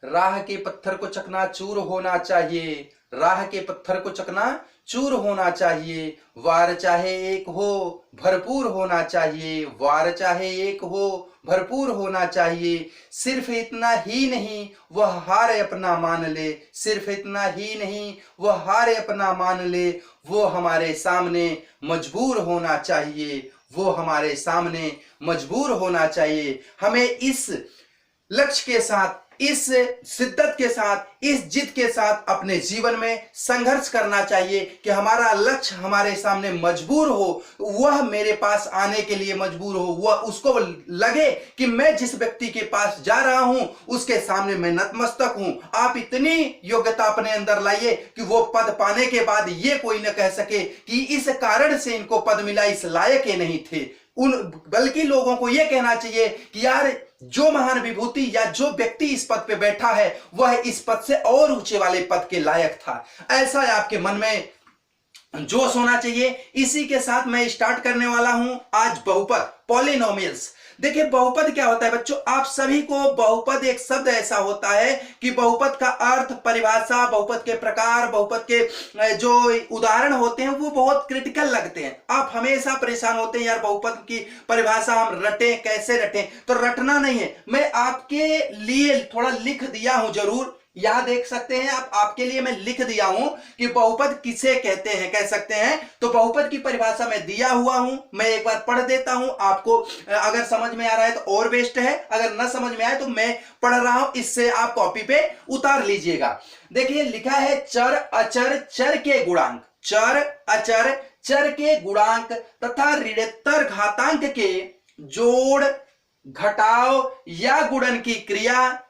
राह के पत्थर को चकनाचूर होना चाहिए, राह के पत्थर को चकनाचूर होना चाहिए। वार चाहे एक हो भरपूर होना चाहिए, वार चाहे एक हो भरपूर होना चाहिए। सिर्फ इतना ही नहीं वह हार अपना मान ले, सिर्फ इतना ही नहीं वह हार अपना मान ले। वो हमारे सामने मजबूर होना चाहिए, वो हमारे सामने मजबूर होना चाहिए। हमें इस लक्ष्य के साथ, इस शिद्दत के साथ, इस जिद के साथ अपने जीवन में संघर्ष करना चाहिए कि हमारा लक्ष्य हमारे सामने मजबूर हो, वह मेरे पास आने के लिए मजबूर हो, वह उसको लगे कि मैं जिस व्यक्ति के पास जा रहा हूं उसके सामने मैं नतमस्तक हूं। आप इतनी योग्यता अपने अंदर लाइए कि वो पद पाने के बाद ये कोई न कह सके कि इस कारण से इनको पद मिला, इस लायक ये नहीं थे। बल्कि लोगों को यह कहना चाहिए कि यार जो महान विभूति या जो व्यक्ति इस पद पे बैठा है वह इस पद से और ऊंचे वाले पद के लायक था। ऐसा आपके मन में जोश होना चाहिए। इसी के साथ मैं स्टार्ट करने वाला हूं आज बहुपद, पॉलिनोमियल्स। देखिए बहुपद क्या होता है बच्चों, आप सभी को बहुपद एक शब्द ऐसा होता है कि बहुपद का अर्थ, परिभाषा, बहुपद के प्रकार, बहुपद के जो उदाहरण होते हैं वो बहुत क्रिटिकल लगते हैं। आप हमेशा परेशान होते हैं यार बहुपद की परिभाषा हम रटें, कैसे रटें। तो रटना नहीं है, मैं आपके लिए थोड़ा लिख दिया हूं, जरूर यहां देख सकते हैं आप, आपके लिए मैं लिख दिया हूं कि बहुपद किसे कहते हैं, कह सकते हैं। तो बहुपद की परिभाषा मैं दिया हुआ हूं, मैं एक बार पढ़ देता हूं। आपको अगर समझ में आ रहा है तो और बेस्ट है, अगर ना समझ में आए तो मैं पढ़ रहा हूं, इससे आप कॉपी पे उतार लीजिएगा। देखिए लिखा है चर अचर चर के गुणांक, चर अचर चर के गुणांक तथा ऋणोत्तर घातांक के जोड़, घटाव या गुणन की क्रिया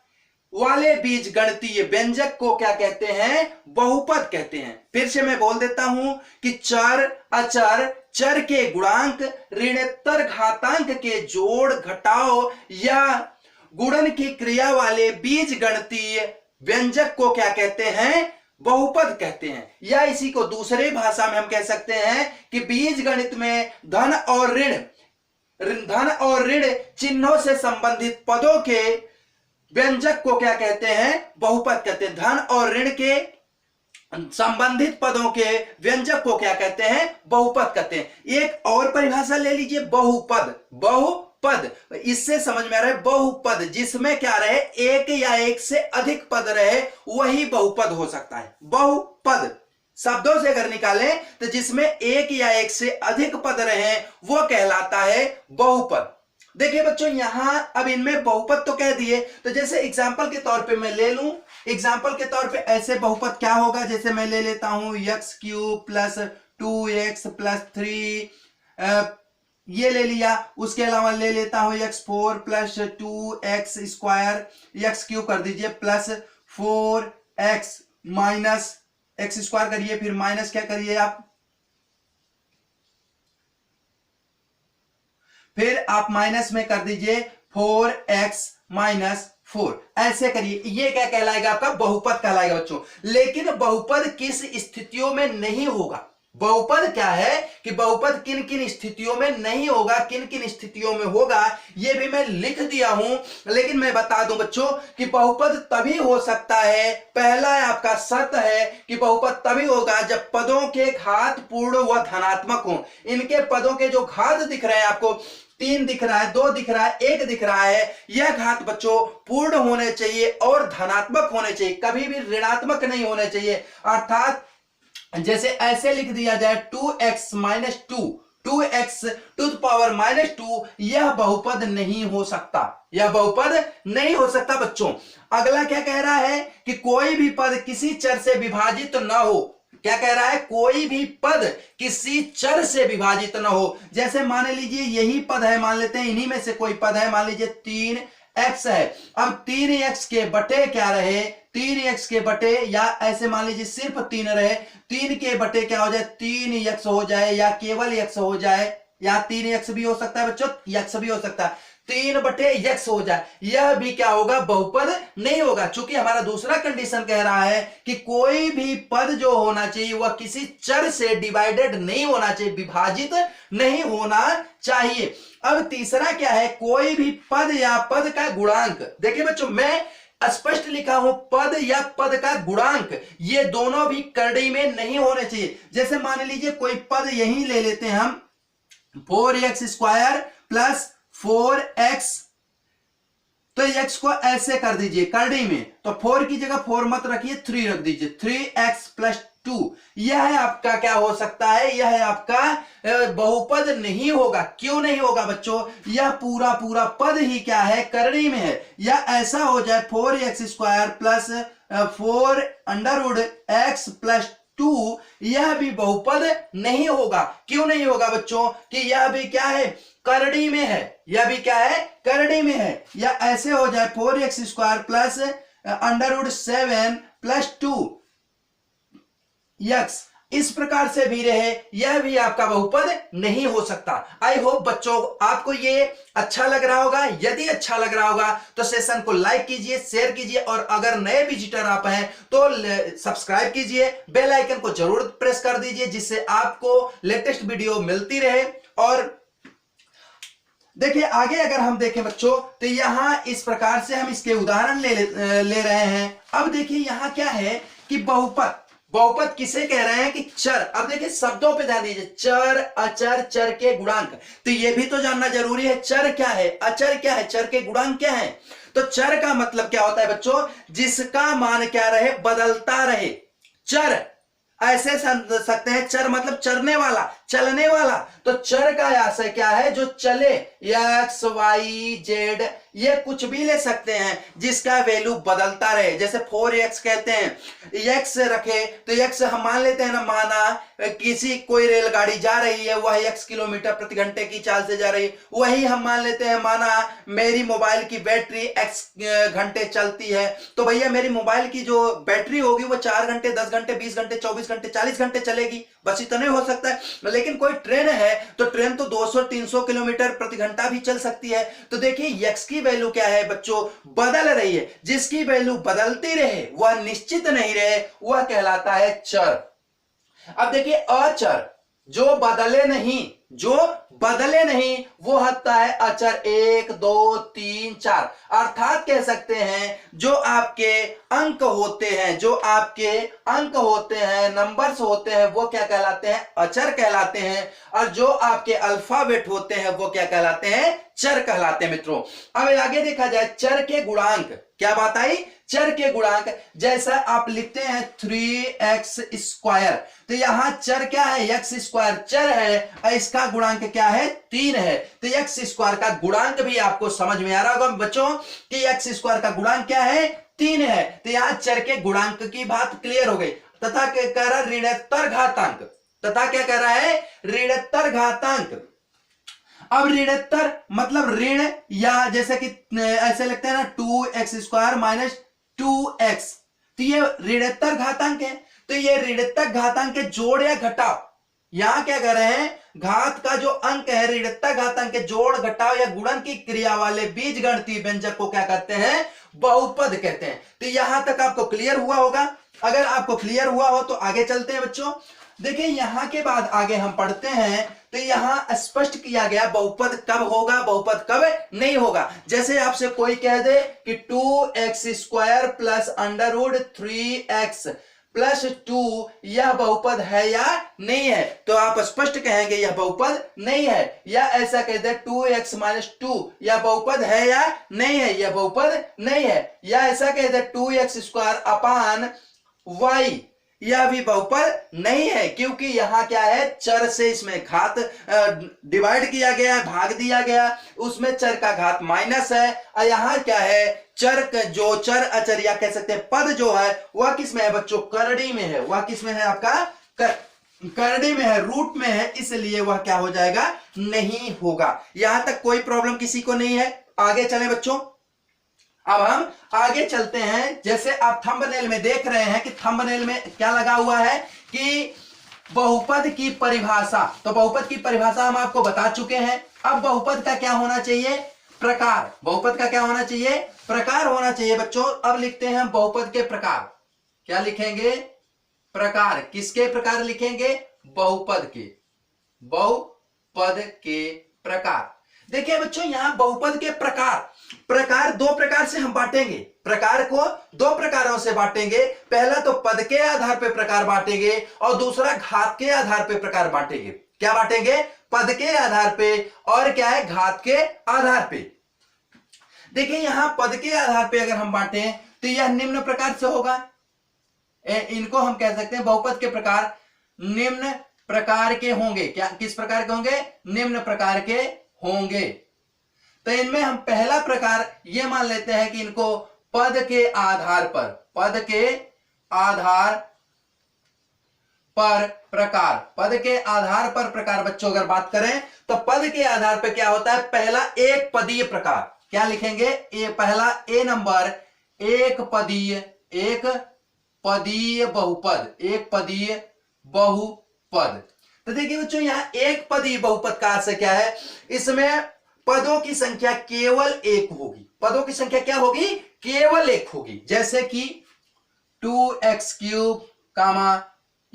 वाले बीज गणितीय व्यंजक को क्या कहते हैं, बहुपद कहते हैं। फिर से मैं बोल देता हूं कि चर अचर चर के गुणांक, ऋणोत्तर घातांक के जोड़, घटाव या गुणन की क्रिया वाले बीज गणितीय व्यंजक को क्या कहते हैं, बहुपद कहते हैं। या इसी को दूसरे भाषा में हम कह सकते हैं कि बीज गणित में धन और ऋण चिन्हों से संबंधित पदों के व्यंजक को क्या कहते हैं, बहुपद कहते हैं। धन और ऋण के संबंधित पदों के व्यंजक को क्या कहते हैं, बहुपद कहते हैं। एक और परिभाषा ले लीजिए, बहुपद। बहुपद इससे समझ में आ रहा है, बहुपद जिसमें क्या रहे, एक या एक से अधिक पद रहे वही बहुपद हो सकता है। बहुपद शब्दों से अगर निकालें तो जिसमें एक या एक से अधिक पद रहे वो कहलाता है बहुपद। देखिए बच्चों यहां अब इनमें बहुपद तो कह दिए, तो जैसे एग्जांपल के तौर पे मैं ले लूं, एग्जांपल के तौर पे ऐसे बहुपद क्या होगा, जैसे मैं ले लेता हूं x cube plus 2x plus 3, ये ले लिया। उसके अलावा ले लेता हूं x4 plus 2x square, x cube कर दीजिए plus 4x minus x square करिए, फिर माइनस क्या करिए आप, फिर आप माइनस में कर दीजिए 4x माइनस 4, ऐसे करिए। ये क्या कहलाएगा, आपका बहुपद कहलाएगा बच्चों। लेकिन बहुपद किस स्थितियों में नहीं होगा, बहुपद क्या है कि बहुपद किन किन स्थितियों में नहीं होगा, किन किन स्थितियों में होगा, ये भी मैं लिख दिया हूं। लेकिन मैं बता दूं बच्चों कि बहुपद तभी हो सकता है, पहला आपका शर्त है कि बहुपद तभी होगा जब पदों के घात पूर्ण व धनात्मक हो। इनके पदों के जो घात दिख रहे हैं आपको, 3 दिख रहा है, 2 दिख रहा है, 1 दिख रहा है, यह घात बच्चों पूर्ण होने चाहिए और धनात्मक होने चाहिए, कभी भी ऋणात्मक नहीं होने चाहिए। अर्थात जैसे ऐसे लिख दिया जाए 2x minus 2x to the power minus 2, यह बहुपद नहीं हो सकता, यह बहुपद नहीं हो सकता बच्चों। अगला क्या कह रहा है कि कोई भी पद किसी चर से विभाजित तो न हो। क्या कह रहा है, कोई भी पद किसी चर से विभाजित न हो। जैसे मान लीजिए यही पद है, मान लेते हैं इन्हीं में से कोई पद है, मान लीजिए 3x है। अब 3x के बटे क्या रहे, 3x के बटे, या ऐसे मान लीजिए सिर्फ 3 रहे, 3 के बटे क्या हो जाए, 3x हो जाए, या केवल x हो जाए, या 3x भी हो सकता है बच्चों, x भी हो सकता है, 3 बटे x हो जाए, यह भी क्या होगा, बहुपद नहीं होगा। चूंकि हमारा दूसरा कंडीशन कह रहा है कि कोई भी पद जो होना चाहिए वह किसी चर से डिवाइडेड नहीं होना चाहिए, विभाजित नहीं होना चाहिए। अब तीसरा क्या है, कोई भी पद या पद का गुणांक। देखिए बच्चों मैं स्पष्ट लिखा हो पद या पद का गुणांक, ये दोनों भी करड़ी में नहीं होने चाहिए। जैसे मान लीजिए कोई पद यही ले लेते हैं हम, 4x² प्लस 4x, तो x को ऐसे कर दीजिए करड़ी में, तो 4 की जगह 4 मत रखिए, 3 रख दीजिए, 3x प्लस 2, यह आपका क्या हो सकता है, यह आपका बहुपद नहीं होगा। क्यों नहीं होगा बच्चों, यह पूरा पूरा पद ही क्या है, करड़ी में है। या ऐसा हो जाए 4x² प्लस 4√x प्लस 2, यह भी बहुपद नहीं होगा। क्यों नहीं होगा बच्चों, कि यह भी क्या है, करड़ी में है, यह भी क्या है, करड़ी में है। या ऐसे हो जाए 4x² प्लस √7 प्लस 2x, इस प्रकार से भी रहे, यह भी आपका बहुपद नहीं हो सकता। आई होप बच्चों आपको ये अच्छा लग रहा होगा। यदि अच्छा लग रहा होगा तो सेशन को लाइक कीजिए, शेयर कीजिए, और अगर नए विजिटर आप हैं तो सब्सक्राइब कीजिए, बेल आइकन को जरूर प्रेस कर दीजिए, जिससे आपको लेटेस्ट वीडियो मिलती रहे। और देखिए आगे अगर हम देखें बच्चों, तो यहां इस प्रकार से हम इसके उदाहरण ले रहे हैं। अब देखिए यहां क्या है कि बहुपद, बहुपद किसे कह रहे हैं कि चर। अब देखिए शब्दों पे ध्यान दीजिए, चर, अचर, चर के गुणांक, तो ये भी तो जानना जरूरी है, चर क्या है, अचर क्या है, चर के गुणांक क्या है। तो चर का मतलब क्या होता है बच्चों, जिसका मान क्या रहे, बदलता रहे। चर ऐसे समझ सकते हैं, चर मतलब चरने वाला, चलने वाला। तो चर का आशय क्या है, जो चले, x, y, z, ये कुछ भी ले सकते हैं, जिसका वैल्यू बदलता रहे। जैसे 4x कहते हैं, x रखे तो x हम मान लेते हैं ना, माना किसी कोई रेलगाड़ी जा रही है, वह x किलोमीटर प्रति घंटे की चाल से जा रही है, वही हम मान लेते हैं, माना मेरी मोबाइल की बैटरी x घंटे चलती है, तो भैया मेरी मोबाइल की जो बैटरी होगी वो 4 घंटे, 10 घंटे, 20 घंटे, 24 घंटे, 40 घंटे चलेगी, बस इतने हो सकता है। लेकिन कोई ट्रेन है तो ट्रेन तो 200-300 किलोमीटर प्रति घंटा भी चल सकती है। तो देखिए x की वैल्यू क्या है बच्चों, बदल रही है। जिसकी वैल्यू बदलती रहे, वह निश्चित नहीं रहे, वह कहलाता है चर। अब देखिए अचर, जो बदले नहीं, जो बदले नहीं, वो होता है अचर। 1, 2, 3, 4, अर्थात कह सकते हैं जो आपके अंक होते हैं, जो आपके अंक होते हैं, नंबर्स होते हैं, वो क्या कहलाते हैं, अचर कहलाते हैं। और जो आपके अल्फाबेट होते हैं वो क्या कहलाते हैं, चर कहलाते हैं मित्रों। अब आगे देखा जाए चर के गुणांक, क्या बात आई, चर के गुणांक। जैसा आप लिखते हैं 3x², तो यहां चर क्या है, x² चर है, और इसका गुणांक क्या है, 3 है। तो x² का गुणांक भी आपको समझ में आ रहा होगा बच्चों कि x² का गुणांक क्या है, 3 है। तो यहां चर के गुणांक की बात क्लियर हो गई। तथा क्या कह रहा है, ऋणोत्तर घातांक, तथा क्या कह रहा है, ऋणोत्तर घातांक। अब ऋणोत्तर मतलब ऋण, या जैसे कि ऐसे लिखते हैं ना 2x² माइनस 2x, तो ये ऋणोत्तर घातांक है। तो ये ऋणोत्तर घातांक के जोड़ या घटाव, यहां क्या कर रहे हैं, घात का जो अंक है, ऋणोत्तर घातांक के जोड़, घटाव या गुणन की क्रिया वाले बीजगणितीय व्यंजक को क्या कहते हैं, बहुपद कहते हैं। तो यहां तक आपको क्लियर हुआ होगा। अगर आपको क्लियर हुआ हो तो आगे चलते हैं बच्चों। देखिए यहां के बाद आगे हम पढ़ते हैं, तो यहां स्पष्ट किया गया बहुपद कब होगा, बहुपद कब नहीं होगा। जैसे आपसे कोई कह दे कि 2x² प्लस √3x प्लस 2 यह बहुपद है या नहीं है, तो आप स्पष्ट कहेंगे यह बहुपद नहीं है। या ऐसा कह दे 2x माइनस 2 यह बहुपद है या नहीं है, यह बहुपद नहीं है। या ऐसा कह दे 2x² अपान y, यह भी बहुपद नहीं है, क्योंकि यहां क्या है, चर से इसमें घात डिवाइड किया गया है, भाग दिया गया, उसमें चर का घात माइनस है। और यहां क्या है, चर जो चर अचर या कह सकते हैं पद जो है वह किस में है बच्चों, करड़ी में है। वह किस में है, आपका करड़ी में है, रूट में है, इसलिए वह क्या हो जाएगा, नहीं होगा। यहां तक कोई प्रॉब्लम किसी को नहीं है। आगे चलें बच्चों। अब हम आगे चलते हैं। जैसे आप थंबनेल में देख रहे हैं कि थंबनेल में क्या लगा हुआ है कि बहुपद की परिभाषा, तो बहुपद की परिभाषा हम आपको बता चुके हैं। अब बहुपद का क्या होना चाहिए, प्रकार। बहुपद का क्या होना चाहिए, प्रकार होना चाहिए बच्चों। अब लिखते हैं बहुपद के प्रकार, क्या लिखेंगे, प्रकार। किसके प्रकार लिखेंगे, बहुपद के, बहुपद के प्रकार। देखिए बच्चों यहां बहुपद के प्रकार दो प्रकार से हम बांटेंगे, प्रकार को दो प्रकारों से बांटेंगे। पहला तो पद के आधार पर प्रकार बांटेंगे और दूसरा घात के आधार पर प्रकार बांटेंगे। क्या बांटेंगे? पद के आधार पे और क्या है, घात के आधार पे। देखिए यहां पद के आधार पे अगर हम बांटे तो यह निम्न प्रकार से होगा। इनको हम कह सकते हैं बहुपद के प्रकार निम्न प्रकार के होंगे। क्या किस प्रकार के होंगे? निम्न प्रकार के होंगे। तो इनमें हम पहला प्रकार यह मान लेते हैं कि इनको पद के आधार पर प्रकार, पद के आधार पर प्रकार बच्चों अगर बात करें तो पद के आधार पर क्या होता है? पहला एक पदीय प्रकार। क्या लिखेंगे? पहला ए नंबर एक पदीय बहुपद। तो देखिए बच्चों यहां एक पदीय बहुपद का अर्थ क्या है? इसमें पदों की संख्या केवल एक होगी। पदों की संख्या क्या होगी? केवल एक होगी। जैसे कि 2x³ कामा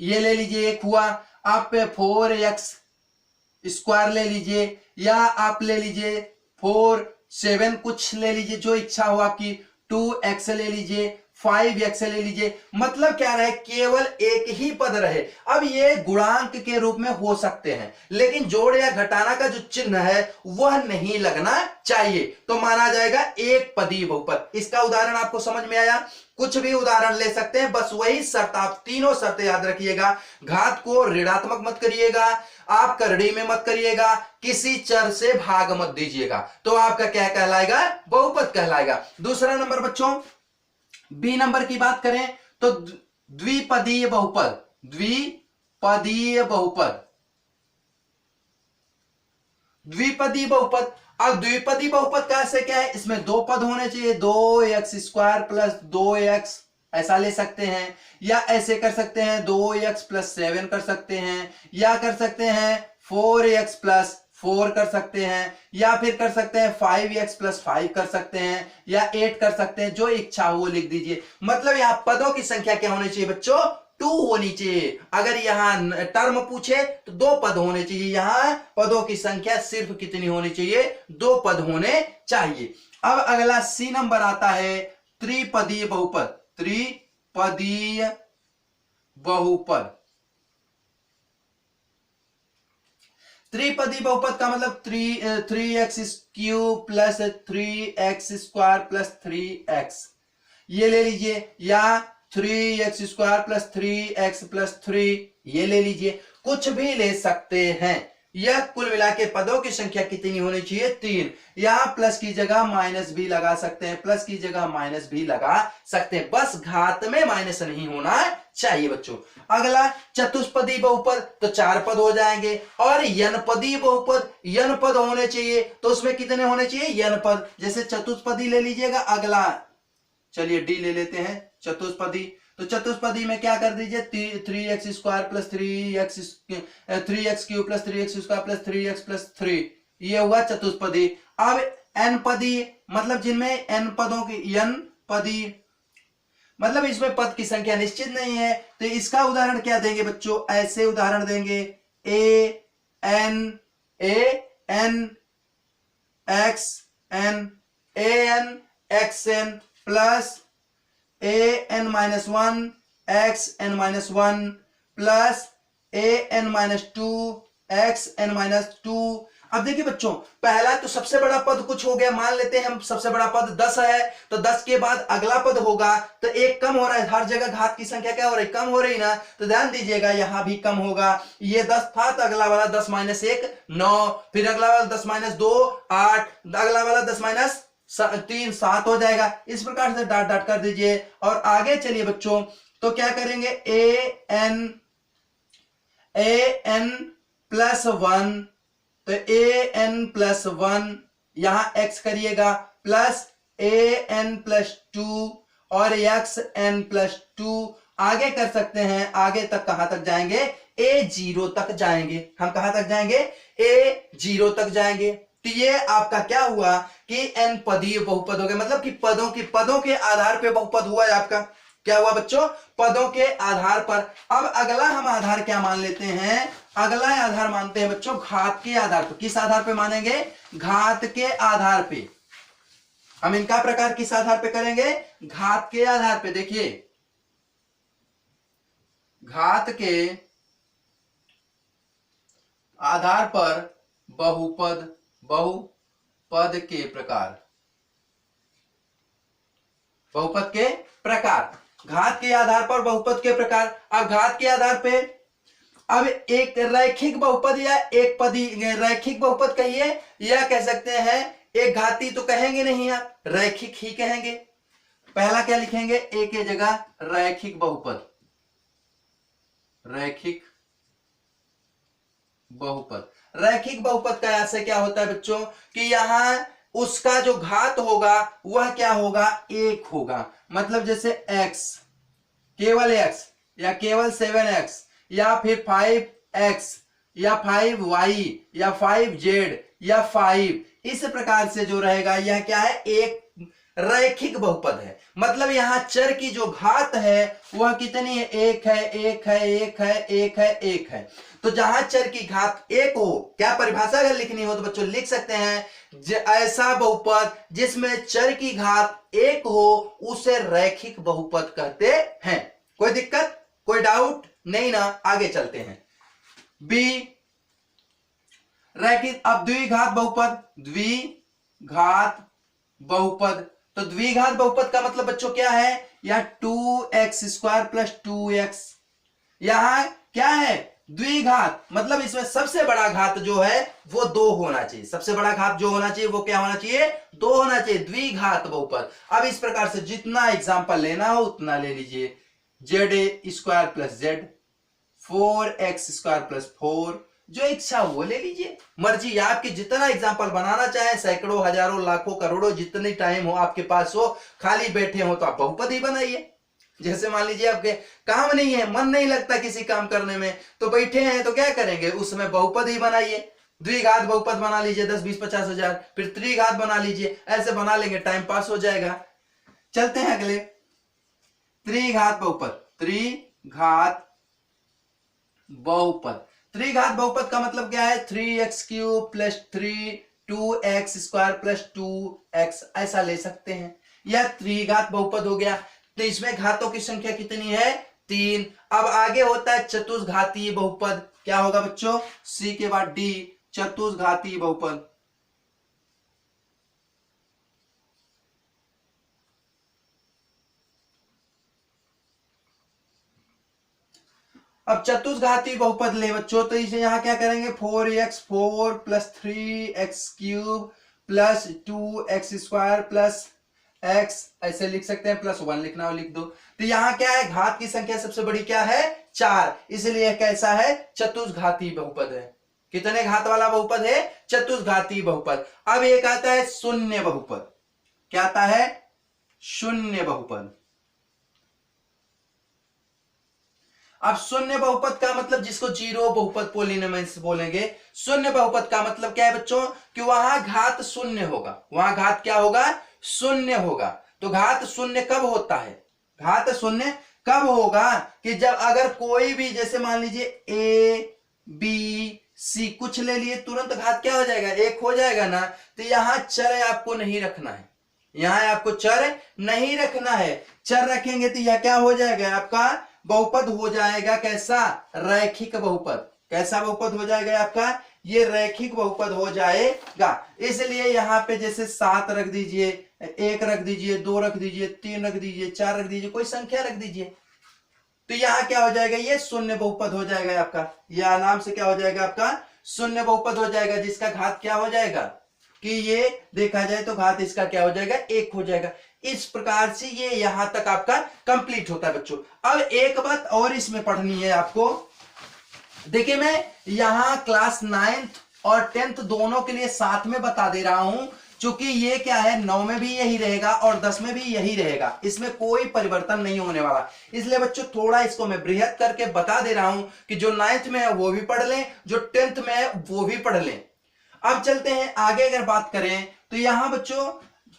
ये ले लीजिए एक हुआ, आप 4x² ले लीजिए, या आप ले लीजिए 4 7 कुछ ले लीजिए, जो इच्छा हो आपकी। 2x ले लीजिए, 5x ले लीजिए। मतलब क्या रहे? केवल एक ही पद रहे। अब ये गुणांक के रूप में हो सकते हैं, लेकिन जोड़ या घटाना का जो चिन्ह है वह नहीं लगना चाहिए, तो माना जाएगा एक पदीय बहुपद। इसका उदाहरण आपको समझ में आया? कुछ भी उदाहरण ले सकते हैं, बस वही शर्त, आप तीनों शर्त याद रखिएगा। घात को ऋणात्मक मत करिएगा, आप करड़ी में मत करिएगा, किसी चर से भाग मत दीजिएगा, तो आपका क्या कहलाएगा? बहुपद कहलाएगा। दूसरा नंबर बच्चों बी नंबर की बात करें तो द्विपदीय बहुपद। द्विपदीय बहुपद अब द्विपदीय बहुपद का से क्या है? इसमें दो पद होने चाहिए, 2x² प्लस 2x, ऐसा ले सकते हैं, या ऐसे कर सकते हैं 2x प्लस 7 कर सकते हैं, या कर सकते हैं 4x प्लस 4 कर सकते हैं, या फिर कर सकते हैं 5x प्लस 5 कर सकते हैं, या 8 कर सकते हैं, जो इच्छा हो वो लिख दीजिए। मतलब यहां पदों की संख्या क्या होनी चाहिए बच्चों? 2 होनी चाहिए। अगर यहां टर्म पूछे तो 2 पद होने चाहिए, यहां पदों की संख्या सिर्फ कितनी होनी चाहिए? 2 पद होने चाहिए। अब अगला सी नंबर आता है त्रिपदीय बहुपद। त्रिपदीय बहुपद बहुपद का मतलब 3x³ plus 3x² plus 3x ये ले लीजिए, या 3x² प्लस 3x प्लस 3 ये ले लीजिए, कुछ भी ले सकते हैं। यह कुल मिला के पदों की संख्या कितनी होनी चाहिए? 3। यहां प्लस की जगह माइनस भी लगा सकते हैं, प्लस की जगह माइनस भी लगा सकते हैं, बस घात में माइनस नहीं होना चाहिए बच्चों। अगला चतुष्पदी बहुपद, तो 4 पद हो जाएंगे। और यनपदी बहुपद, यन पद होने चाहिए, तो उसमें कितने होने चाहिए? यन पद। जैसे चतुष्पदी ले लीजिएगा। अगला चलिए डी ले लेते हैं, चतुष्पदी। तो चतुष्पदी में क्या कर दीजिए? 3x² plus 3x³ plus 3x² plus 3x plus 3 ये हुआ चतुष्पदी। अब एन पदी, मतलब जिनमें एन पदों की, यन पदी मतलब इसमें पद की संख्या निश्चित नहीं है, तो इसका उदाहरण क्या देंगे बच्चों? ऐसे उदाहरण देंगे A N X N plus an-1 xn-1 plus an-2 xn-2। अब देखिए बच्चों पहला तो सबसे बड़ा पद कुछ हो गया, मान लेते हैं हम सबसे बड़ा पद 10 है, तो 10 के बाद अगला पद होगा, तो एक कम हो रहा है। हर जगह घात की संख्या क्या हो रही है? कम हो रही ना, तो ध्यान दीजिएगा यहां भी कम होगा। ये 10 था तो अगला वाला 10 - 1 9, फिर अगला वाला 10 - 2 8, अगला वाला 10 - 3 7 हो जाएगा। इस प्रकार से डाट डाट कर दीजिए और आगे चलिए बच्चों। तो क्या करेंगे? an प्लस 1, तो an+1 यहां x करिएगा, प्लस an+2 और xn+2 आगे कर सकते हैं। आगे तक कहां तक जाएंगे? a0 तक जाएंगे। हम कहां तक जाएंगे? a0 तक जाएंगे। तो ये आपका क्या हुआ कि n पदीय बहुपद हो गया, मतलब कि पदों के आधार पे बहुपद हुआ है आपका। क्या हुआ बच्चों, पदों के आधार पर। अब अगला हम आधार क्या मान लेते हैं, अगला आधार मानते हैं बच्चों घात के आधार पर। किस आधार पे मानेंगे, घात के आधार पे। हम इनका प्रकार किस आधार पे करेंगे, घात के आधार पे। देखिए घात के आधार पर बहुपद, बहुपद के प्रकार, बहुपद के प्रकार, घात के आधार पर बहुपद के प्रकार। अब घात के आधार पे अब एक रैखिक बहुपद या एक पदी, रैखिक बहुपद कहिए या कह सकते हैं एक घाती, तो कहेंगे नहीं आप, रैखिक ही कहेंगे। पहला क्या लिखेंगे, ए के जगह रैखिक बहुपद, रैखिक बहुपद। रैखिक बहुपद का आशय क्या होता है बच्चों, कि यहां उसका जो घात होगा वह क्या होगा, एक होगा। मतलब जैसे x, केवल x या केवल 7x या फिर 5x या 5y या 5z या 5, इस प्रकार से जो रहेगा यह क्या है, एक रैखिक बहुपद है। मतलब यहां चर की जो घात है वह कितनी है, एक है, एक है, एक है, एक है, एक है। तो जहां चर की घात एक हो, क्या परिभाषा अगर लिखनी हो तो बच्चों लिख सकते हैं, ऐसा बहुपद जिसमें चर की घात एक हो उसे रैखिक बहुपद कहते हैं। कोई दिक्कत, कोई डाउट नहीं ना, आगे चलते हैं। बी रैखिक। अब द्विघात बहुपद, द्विघात बहुपद, तो द्विघात बहुपद का मतलब बच्चों क्या है, या 2x² प्लस 2x। यहां क्या है, द्विघात, मतलब इसमें सबसे बड़ा घात जो है वो 2 होना चाहिए। सबसे बड़ा घात जो होना चाहिए वो क्या होना चाहिए, 2 होना चाहिए, द्विघात बहुपद। अब इस प्रकार से जितना एग्जांपल लेना हो उतना ले लीजिए। za² plus z, 4x² plus 4, जो इच्छा वो ले लीजिए, मर्जी आपकी। जितना एग्जांपल बनाना चाहे, सैकड़ों, हजारों, लाखों, करोड़ों, जितनी टाइम हो आपके पास हो, खाली बैठे हो तो आप बहुपद ही बनाइए। जैसे मान लीजिए आपके काम नहीं है, मन नहीं लगता किसी काम करने में, तो बैठे हैं तो क्या करेंगे, उसमें बहुपद ही बनाइए। द्विघात बहुपद बना लीजिए, 10, 20, 50 हजार, फिर त्रिघात बना लीजिए, ऐसे बना लेंगे, टाइम पास हो जाएगा। चलते हैं अगले, त्रिघात बहुपद। त्रिघात बहुपद, त्रिघात बहुपद का मतलब क्या है, 3x³ plus 3 2x² plus 2x, ऐसा ले सकते हैं। यह त्रिघात बहुपद हो गया। तो इसमें घातों की संख्या कितनी है, 3। अब आगे होता है चतुष्घातीय बहुपद। क्या होगा बच्चों, सी के बाद डी, चतुष्घातीय बहुपद। अब चतुष्घातीय बहुपद ले बच्चों, तो इसे यहां क्या करेंगे, 4x4 plus 3x³ plus 2x² plus x, ऐसे लिख सकते हैं, प्लस 1 लिखना हो लिख दो। तो यहां क्या है, घात की संख्या सबसे बड़ी क्या है, 4, इसलिए कैसा है, चतुष्घातीय बहुपद है। कितने घात वाला बहुपद है, चतुष्घातीय बहुपद। अब एक आता है शून्य बहुपद। क्या आता है, शून्य बहुपद। अब शून्य बहुपद का मतलब, जिसको जीरो बहुपद पॉलिनोमियल्स बोलेंगे, शून्य बहुपद का मतलब क्या है बच्चों, कि वहां घात शून्य होगा। वहां घात क्या होगा, शून्य होगा। तो घात शून्य कब होता है, घात शून्य कब होगा, कि जब अगर कोई भी, जैसे मान लीजिए ए बी सी कुछ ले लिए, तुरंत घात क्या हो जाएगा, 1 हो जाएगा ना। तो यहां चर आपको नहीं रखना है, यहां आपको चर नहीं रखना है। चर रखेंगे तो यह क्या हो जाएगा, आपका बहुपद हो जाएगा कैसा, रैखिक बहुपद। कैसा बहुपद हो जाएगा आपका, ये रैखिक बहुपद हो जाएगा। इसलिए यहां पे जैसे 7 रख दीजिए, 1 रख दीजिए, 2 रख दीजिए, 3 रख दीजिए, 4 रख दीजिए, कोई संख्या रख दीजिए, तो यहां क्या हो जाएगा, ये शून्य बहुपद हो जाएगा आपका। यह नाम से क्या हो जाएगा, आपका शून्य बहुपद हो जाएगा, जिसका घात क्या हो जाएगा, कि ये देखा जाए तो घात इसका क्या हो जाएगा, 1 हो जाएगा। इस प्रकार से ये यहां तक आपका कंप्लीट होता है बच्चों। अब एक बात और इसमें पढ़नी है आपको। देखिए मैं यहां क्लास 9th और 10th दोनों के लिए साथ में बता दे रहा हूं, क्योंकि ये क्या है, 9 में भी यही रहेगा और 10 में भी यही रहेगा, इसमें कोई परिवर्तन नहीं होने वाला। इसलिए बच्चों थोड़ा इसको मैं बृहद करके बता दे रहा हूं, कि जो 9th में है वो भी पढ़ लें, जो 10th में है वो भी पढ़ लें। अब चलते हैं आगे, अगर बात करें तो यहां बच्चों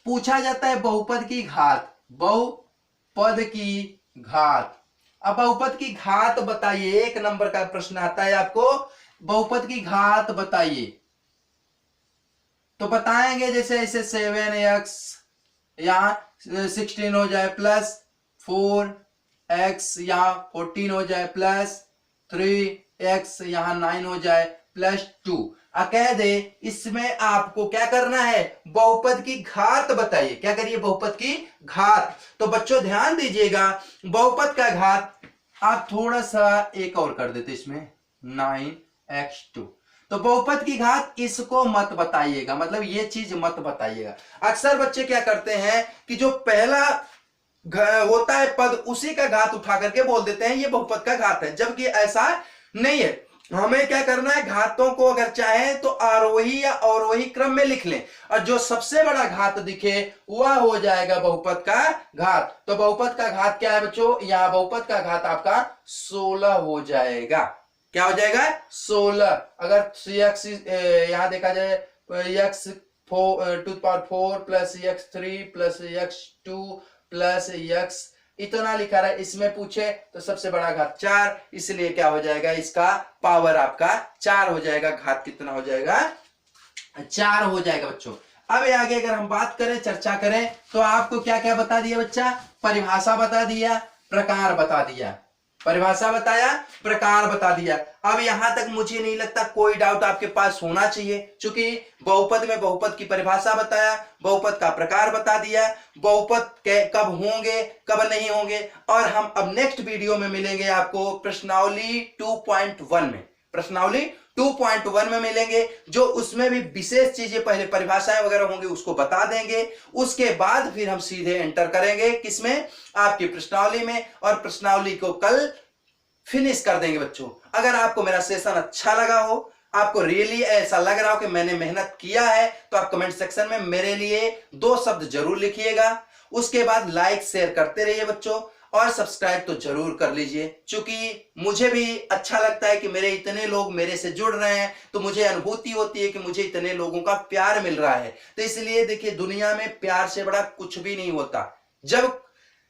पूछा जाता है बहुपद की घात, बहुपद की घात। अब बहुपद की घात बताइए, 1 नंबर का प्रश्न आता है आपको, बहुपद की घात बताइए। तो बताएंगे जैसे ऐसे 7x यहां 16 हो जाए प्लस 4x यहां 14 हो जाए प्लस 3x यहां 9 हो जाए प्लस 2। कह दे इसमें आपको क्या करना है, बहुपद की घात बताइए। क्या करिए, बहुपद की घात। तो बच्चों ध्यान दीजिएगा, बहुपद का घात आप थोड़ा सा एक और कर देते इसमें 9x2। तो बहुपद की घात इसको मत बताइएगा, मतलब ये चीज मत बताइएगा। अक्सर बच्चे क्या करते हैं कि जो पहला होता है पद उसी का घात उठा करके बोल देते हैं ये बहुपद का घात है, जबकि ऐसा नहीं है। हमें क्या करना है, घातों को अगर चाहे तो आरोही या अवरोही क्रम में लिख लें, और जो सबसे बड़ा घात दिखे वह हो जाएगा बहुपद का घात। तो बहुपद का घात क्या है बच्चों, यहां बहुपद का घात आपका 16 हो जाएगा। क्या हो जाएगा, 16। अगर x यहां देखा जाए x 4 plus x3 plus x2 plus x इतना लिखा रहा है, इसमें पूछे तो सबसे बड़ा घात 4, इसलिए क्या हो जाएगा, इसका पावर आपका 4 हो जाएगा। घात कितना हो जाएगा, 4 हो जाएगा बच्चों। अब आगे अगर हम बात करें, चर्चा करें, तो आपको क्या क्या बता दिया बच्चा, परिभाषा बता दिया, प्रकार बता दिया, परिभाषा बताया, प्रकार बता दिया। अब यहां तक मुझे नहीं लगता कोई डाउट आपके पास होना चाहिए, क्योंकि बहुपद में बहुपद की परिभाषा बताया, बहुपद का प्रकार बता दिया, बहुपद के कब होंगे कब नहीं होंगे। और हम अब नेक्स्ट वीडियो में मिलेंगे आपको प्रश्नावली 2.1 में, प्रश्नावली 2.1 में मिलेंगे, जो उसमें भी विशेष चीजें पहले परिभाषाएं वगैरह होंगी उसको बता देंगे। उसके बाद फिर हम सीधे एंटर करेंगे किसमें, आपकी प्रश्नावली में, और प्रश्नावली को कल फिनिश कर देंगे बच्चों। अगर आपको मेरा सेशन अच्छा लगा हो, आपको रियली ऐसा लग रहा हो कि मैंने मेहनत किया है, तो आप कमेंट सेक्शन में मेरे लिए 2 शब्द जरूर लिखिएगा। उसके बाद लाइक शेयर करते रहिए बच्चों, और सब्सक्राइब तो जरूर कर लीजिए, क्योंकि मुझे भी अच्छा लगता है कि मेरे इतने लोग मेरे से जुड़ रहे हैं, तो मुझे अनुभूति होती है कि मुझे इतने लोगों का प्यार मिल रहा है। तो इसलिए देखिए, दुनिया में प्यार से बड़ा कुछ भी नहीं होता। जब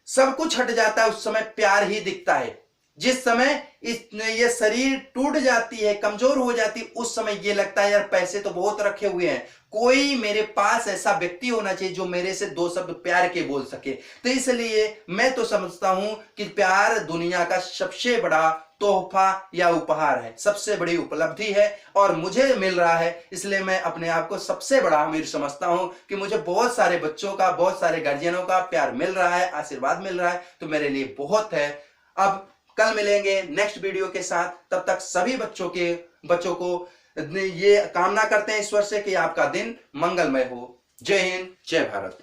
सब कुछ हट जाता है उस समय प्यार ही दिखता है। जिस समय ये शरीर टूट जाती है, कमजोर हो जाती है, उस समय ये लगता है यार पैसे तो बहुत रखे हुए हैं, कोई मेरे पास ऐसा व्यक्ति होना चाहिए जो मेरे से 2 शब्द प्यार के बोल सके। तो इसलिए मैं तो समझता हूं कि प्यार दुनिया का सबसे बड़ा तोहफा या उपहार है, सबसे बड़ी उपलब्धि है, और मुझे मिल रहा है। इसलिए मैं अपने आप को सबसे बड़ा अमीर समझता हूं कि मुझे बहुत सारे बच्चों का, बहुत सारे गार्जियनों का प्यार मिल रहा है, आशीर्वाद मिल रहा है, तो मेरे लिए बहुत है। अब कल मिलेंगे नेक्स्ट वीडियो के साथ, तब तक सभी बच्चों को ये कामना करते हैं ईश्वर से कि आपका दिन मंगलमय हो। जय हिंद, जय भारत।